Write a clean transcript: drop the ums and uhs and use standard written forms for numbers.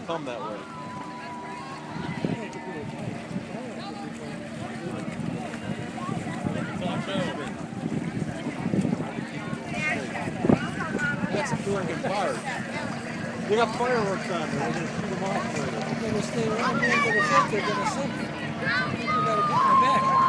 come that way. That's a freaking fire. They got fireworks on there. They're going to shoot them off later. They're going to stay around here until the foot. They're going to sink. You got to get in the back.